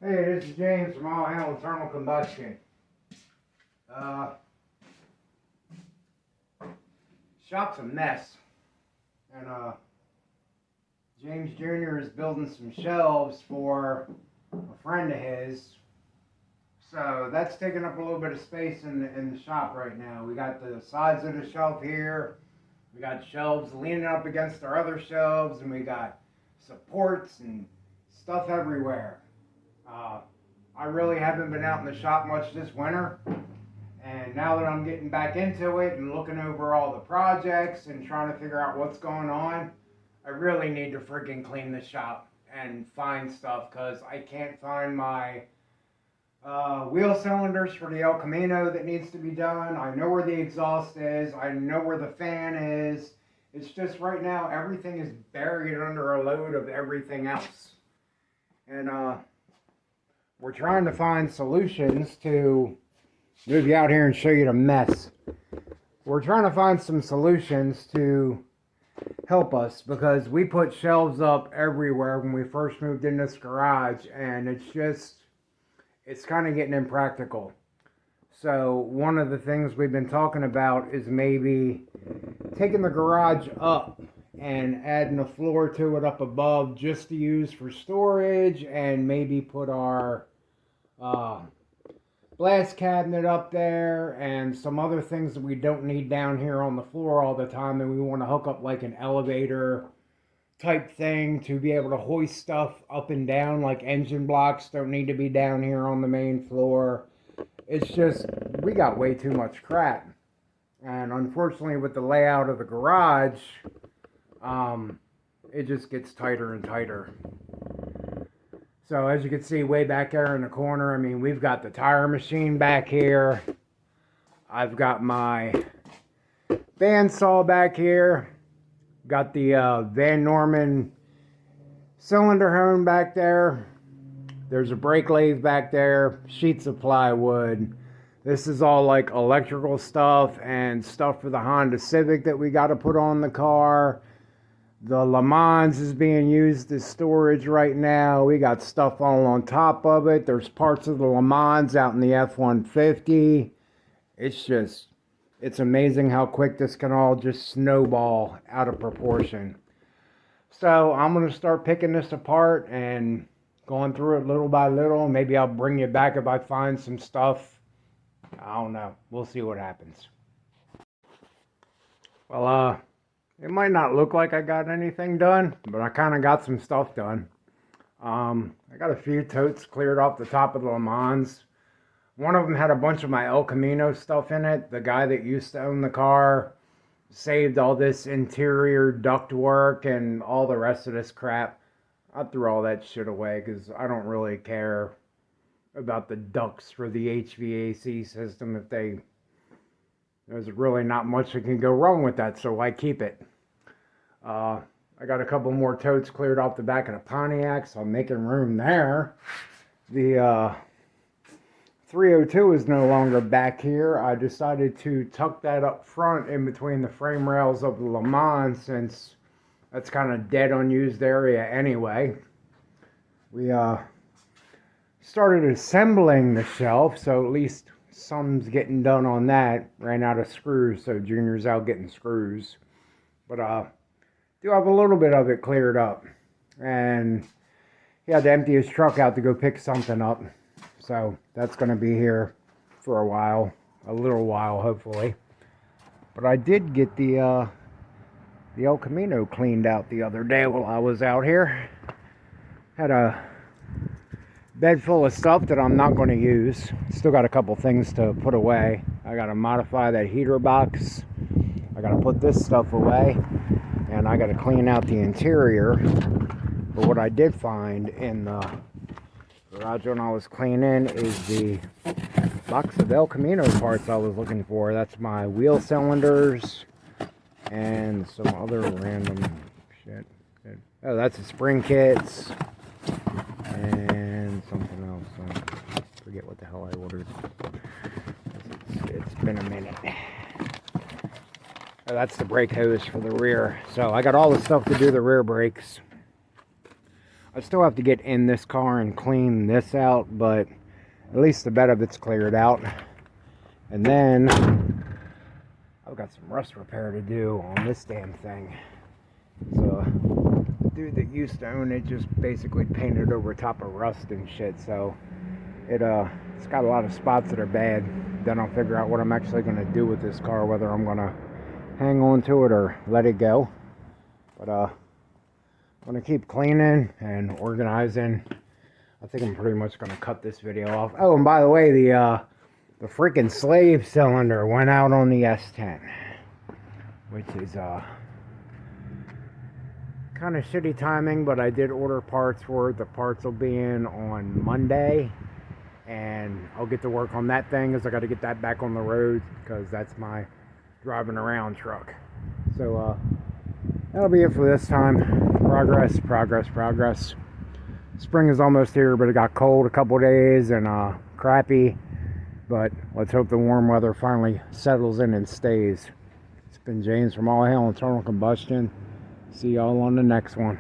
Hey, this is James from All Handle Internal Combustion. Shop's a mess. And James Jr. is building some shelves for a friend of his. So that's taking up a little bit of space in the shop right now. We got the sides of the shelf here. We got shelves leaning up against our other shelves, and we got supports and stuff everywhere. I really haven't been out in the shop much this winter, and now that I'm getting back into it and looking over all the projects and trying to figure out what's going on, I really need to freaking clean the shop and find stuff, because I can't find my wheel cylinders for the El Camino that needs to be done. I know where the exhaust is. I know where the fan is. It's just right now everything is buried under a load of everything else. And we're trying to find solutions to move you out here and show you the mess. We're trying to find some solutions to help us, because we put shelves up everywhere when we first moved in this garage, and it's kind of getting impractical. So one of the things we've been talking about is maybe taking the garage up and adding a floor to it up above, just to use for storage, and maybe put our blast cabinet up there and some other things that we don't need down here on the floor all the time, and we want to hook up like an elevator type thing to be able to hoist stuff up and down. Like engine blocks don't need to be down here on the main floor. It's just, we got way too much crap, and unfortunately with the layout of the garage, it just gets tighter and tighter. So as you can see way back there in the corner, I mean, we've got the tire machine back here. I've got my bandsaw back here. Got the Van Norman cylinder hone back there. There's a brake lathe back there. Sheets of plywood. This is all like electrical stuff and stuff for the Honda Civic that we got to put on the car. The Le Mans is being used as storage right now. We got stuff all on top of it. There's parts of the Le Mans out in the F-150. It's amazing how quick this can all just snowball out of proportion. So I'm going to start picking this apart and going through it little by little. Maybe I'll bring you back if I find some stuff. I don't know. We'll see what happens. Well, it might not look like I got anything done, but I kind of got some stuff done. I got a few totes cleared off the top of the Le Mans. One of them had a bunch of my El Camino stuff in it. The guy that used to own the car saved all this interior ductwork and all the rest of this crap. I threw all that shit away because I don't really care about the ducts for the HVAC system. There's really not much that can go wrong with that, so I keep it. I got a couple more totes cleared off the back of the Pontiac, so I'm making room there. The 302 is no longer back here. I decided to tuck that up front in between the frame rails of the Le Mans, since that's kind of dead unused area anyway. We started assembling the shelf, so at least some's getting done on that. Ran out of screws, so Junior's out getting screws. But do have a little bit of it cleared up, and he had to empty his truck out to go pick something up. So that's going to be here for a while, a little while hopefully. But I did get the El Camino cleaned out the other day while I was out here. Had a bed full of stuff that I'm not going to use. Still got a couple things to put away. I got to modify that heater box. I got to put this stuff away, and I got to clean out the interior. But what I did find in the garage when I was cleaning is the box of El Camino parts I was looking for. That's my wheel cylinders and some other random shit. Oh, that's the spring kits and something else. I forget what the hell I ordered. It's been a minute. Oh, that's the brake hose for the rear. So I got all the stuff to do the rear brakes. I still have to get in this car and clean this out, but at least the bed of it's cleared out. And then I've got some rust repair to do on this damn thing. So the dude that used to own it just basically painted over top of rust and shit. So it's got a lot of spots that are bad. Then I'll figure out what I'm actually going to do with this car, whether I'm going to hang on to it or let it go. But I'm going to keep cleaning and organizing. I think I'm pretty much going to cut this video off. Oh, and by the way, the freaking slave cylinder went out on the S10, which is kind of shitty timing, but I did order parts for it. The parts will be in on Monday, and I'll get to work on that thing, because I got to get that back on the road, because that's my driving around truck. So that'll be it for this time. Progress, progress, progress. Spring is almost here, but it got cold a couple days and crappy. But let's hope the warm weather finally settles in and stays. It's been James from All Hail Internal Combustion. See y'all on the next one.